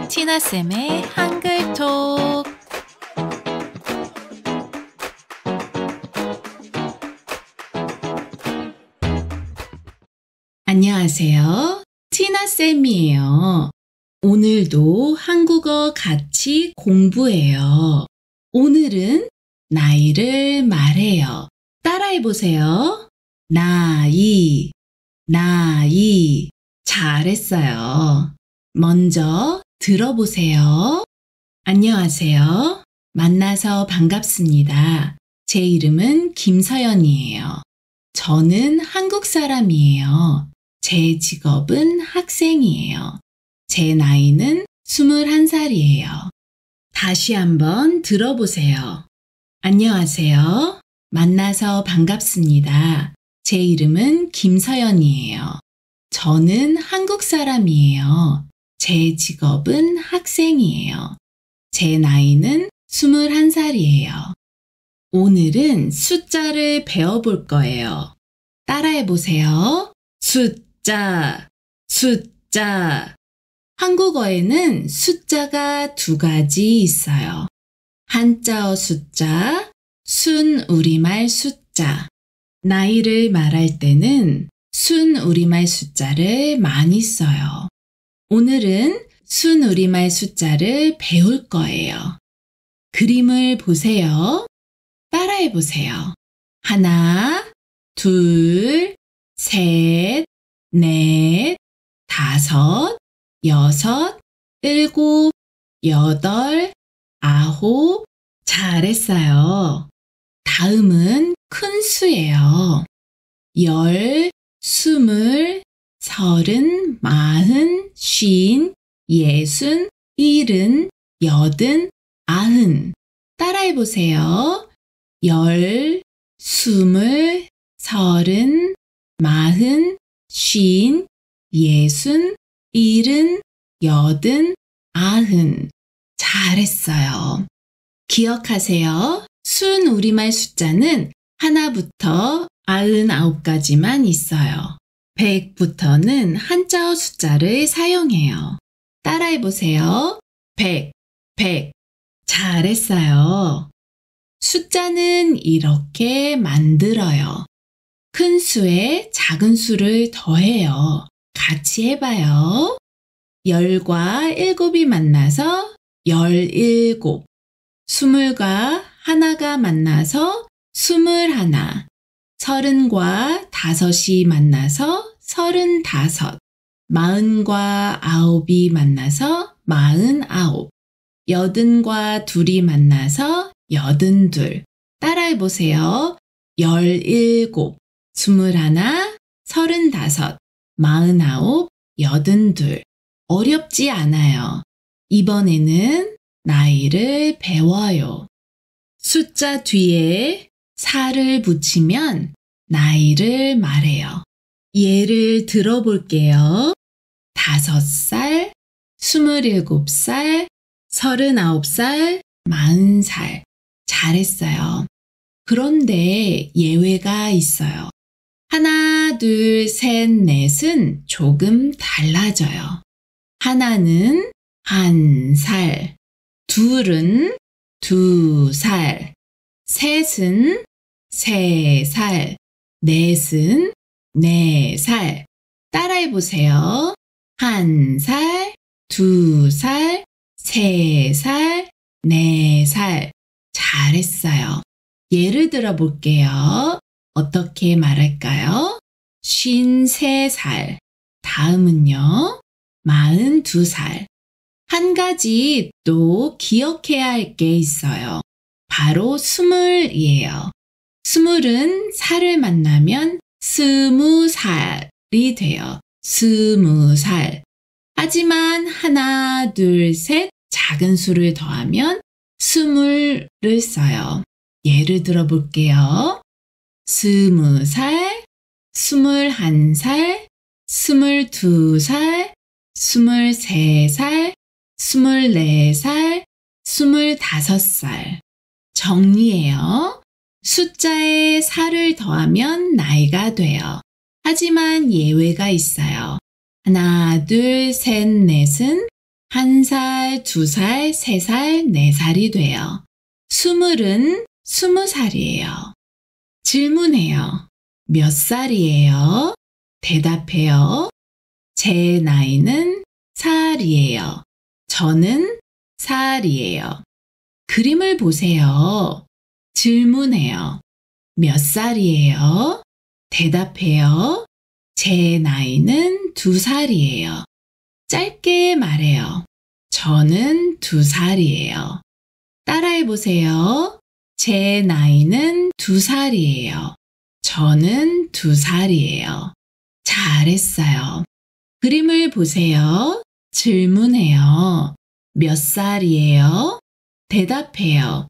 티나쌤의 한글톡. 안녕하세요. 티나쌤이에요. 오늘도 한국어 같이 공부해요. 오늘은 나이를 말해요. 따라해보세요. 나이, 나이. 잘했어요. 먼저 들어보세요. 안녕하세요. 만나서 반갑습니다. 제 이름은 김서연이에요. 저는 한국 사람이에요. 제 직업은 학생이에요. 제 나이는 21살이에요. 다시 한번 들어보세요. 안녕하세요. 만나서 반갑습니다. 제 이름은 김서연이에요. 저는 한국 사람이에요. 제 직업은 학생이에요. 제 나이는 21살이에요. 오늘은 숫자를 배워볼 거예요. 따라해보세요. 숫자, 숫자. 한국어에는 숫자가 두 가지 있어요. 한자어 숫자, 순우리말 숫자. 나이를 말할 때는 순우리말 숫자를 많이 써요. 오늘은 순우리말 숫자를 배울 거예요. 그림을 보세요. 따라해보세요. 하나, 둘, 셋, 넷, 다섯, 여섯, 일곱, 여덟, 아홉. 잘했어요. 다음은 큰 수예요. 열, 스물, 서른, 마흔, 쉰, 예순, 일흔, 여든, 아흔. 따라해보세요. 열, 스물, 서른, 마흔, 쉰, 예순, 일흔, 여든, 아흔. 잘했어요. 기억하세요. 순우리말 숫자는 하나부터 99까지만 있어요. 100부터는 한자어 숫자를 사용해요. 따라해보세요. 100, 100. 잘했어요. 숫자는 이렇게 만들어요. 큰 수에 작은 수를 더해요. 같이 해봐요. 10과 7이 만나서 17. 20과 하나가 만나서 21. 30과 5이 만나서 35. 40과 9이 만나서 49. 80과 2이 만나서 82. 따라해보세요. 17, 21, 35, 49, 82. 어렵지 않아요. 이번에는 나이를 배워요. 숫자 뒤에 살을 붙이면 나이를 말해요. 예를 들어볼게요. 5살, 27살, 39살, 40살. 잘했어요. 그런데 예외가 있어요. 하나, 둘, 셋, 넷은 조금 달라져요. 하나는 1살, 둘은 2살, 셋은 3살, 넷은 4살. 따라해보세요. 1살, 2살, 3살, 4살. 잘했어요. 예를 들어볼게요. 어떻게 말할까요? 53살. 다음은요. 42살. 한 가지 또 기억해야 할 게 있어요. 바로 20이에요. 20은 살을 만나면 20살이 돼요. 20살. 하지만 하나, 둘, 셋 작은 수를 더하면 20을 써요. 예를 들어볼게요. 20살, 21살, 22살, 23살, 24살, 25살. 정리해요. 숫자에 살을 더하면 나이가 돼요. 하지만 예외가 있어요. 하나, 둘, 셋, 넷은 1살, 2살, 3살, 4살이 돼요. 20은 20살이에요. 질문해요. 몇 살이에요? 대답해요. 제 나이는 4살이에요. 저는 4살이에요. 그림을 보세요. 질문해요. 몇 살이에요? 대답해요. 제 나이는 2살이에요. 짧게 말해요. 저는 2살이에요. 따라해보세요. 제 나이는 2살이에요. 저는 2살이에요. 잘했어요. 그림을 보세요. 질문해요. 몇 살이에요? 대답해요.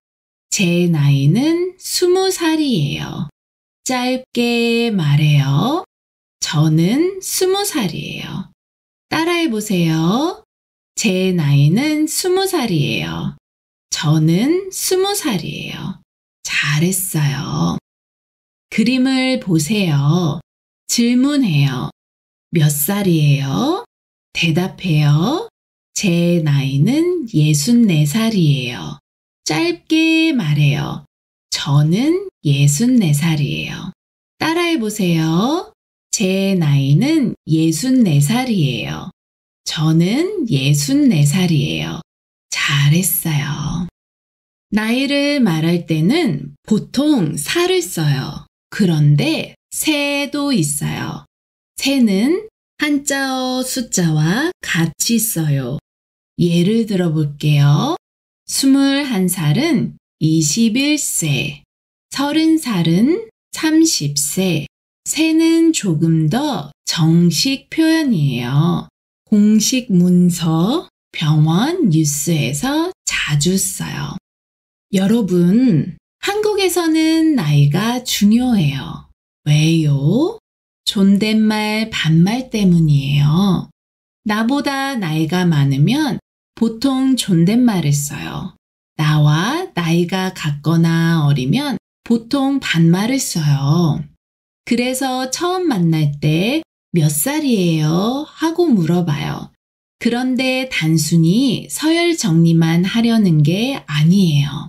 제 나이는 20살이에요. 짧게 말해요. 저는 20살이에요. 따라해보세요. 제 나이는 20살이에요. 저는 20살이에요. 잘했어요. 그림을 보세요. 질문해요. 몇 살이에요? 대답해요. 제 나이는 64살이에요. 짧게 말해요. 저는 64살이에요. 따라해보세요. 제 나이는 64살이에요. 저는 64살이에요. 잘했어요. 나이를 말할 때는 보통 살을 써요. 그런데 세도 있어요. 세는 한자어 숫자와 같이 써요. 예를 들어 볼게요. 21살은 21세, 30살은 30세. 세는 조금 더 정식 표현이에요. 공식 문서, 병원, 뉴스에서 자주 써요. 여러분, 한국에서는 나이가 중요해요. 왜요? 존댓말, 반말 때문이에요. 나보다 나이가 많으면 보통 존댓말을 써요. 나와 나이가 같거나 어리면 보통 반말을 써요. 그래서 처음 만날 때 몇 살이에요? 하고 물어봐요. 그런데 단순히 서열 정리만 하려는 게 아니에요.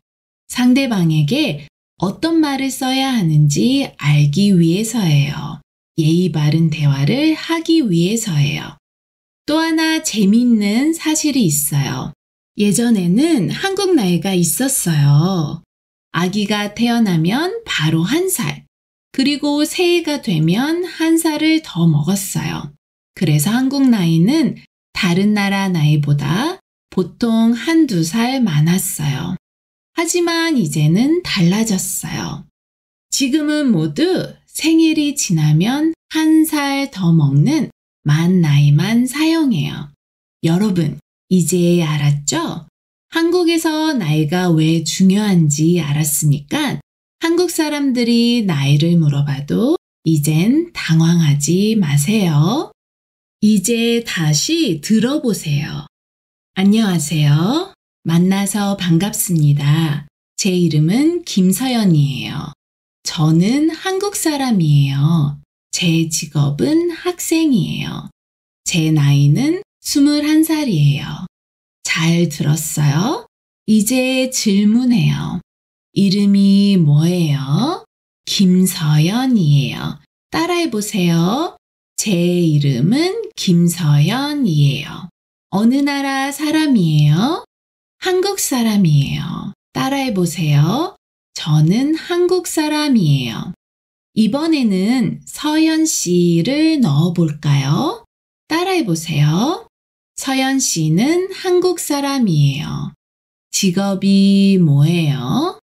상대방에게 어떤 말을 써야 하는지 알기 위해서예요. 예의 바른 대화를 하기 위해서예요. 또 하나 재미있는 사실이 있어요. 예전에는 한국 나이가 있었어요. 아기가 태어나면 바로 1살, 그리고 새해가 되면 1살을 더 먹었어요. 그래서 한국 나이는 다른 나라 나이보다 보통 1~2살 많았어요. 하지만 이제는 달라졌어요. 지금은 모두 생일이 지나면 1살 더 먹는 만 나이만 사용해요. 여러분, 이제 알았죠? 한국에서 나이가 왜 중요한지 알았으니까 한국 사람들이 나이를 물어봐도 이젠 당황하지 마세요. 이제 다시 들어보세요. 안녕하세요. 만나서 반갑습니다. 제 이름은 김서연이에요. 저는 한국 사람이에요. 제 직업은 학생이에요. 제 나이는 21살이에요. 잘 들었어요? 이제 질문해요. 이름이 뭐예요? 김서연이에요. 따라해보세요. 제 이름은 김서연이에요. 어느 나라 사람이에요? 한국 사람이에요. 따라해보세요. 저는 한국 사람이에요. 이번에는 서연 씨를 넣어볼까요? 따라해보세요. 서연 씨는 한국 사람이에요. 직업이 뭐예요?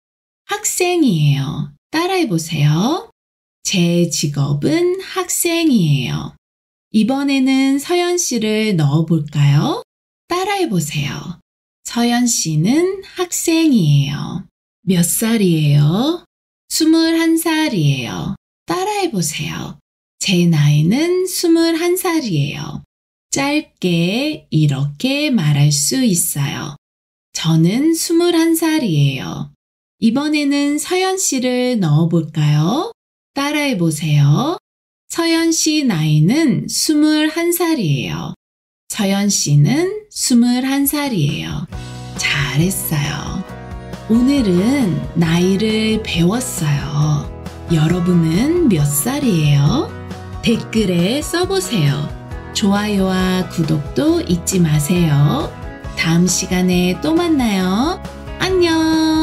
학생이에요. 따라해보세요. 제 직업은 학생이에요. 이번에는 서연 씨를 넣어볼까요? 따라해보세요. 서연 씨는 학생이에요. 몇 살이에요? 21살이에요. 따라해보세요. 제 나이는 21살이에요. 짧게 이렇게 말할 수 있어요. 저는 21살이에요. 이번에는 서연 씨를 넣어볼까요? 따라해보세요. 서연 씨 나이는 21살이에요. 서연 씨는 21살이에요. 잘했어요. 오늘은 나이를 배웠어요. 여러분은 몇 살이에요? 댓글에 써보세요. 좋아요와 구독도 잊지 마세요. 다음 시간에 또 만나요. 안녕!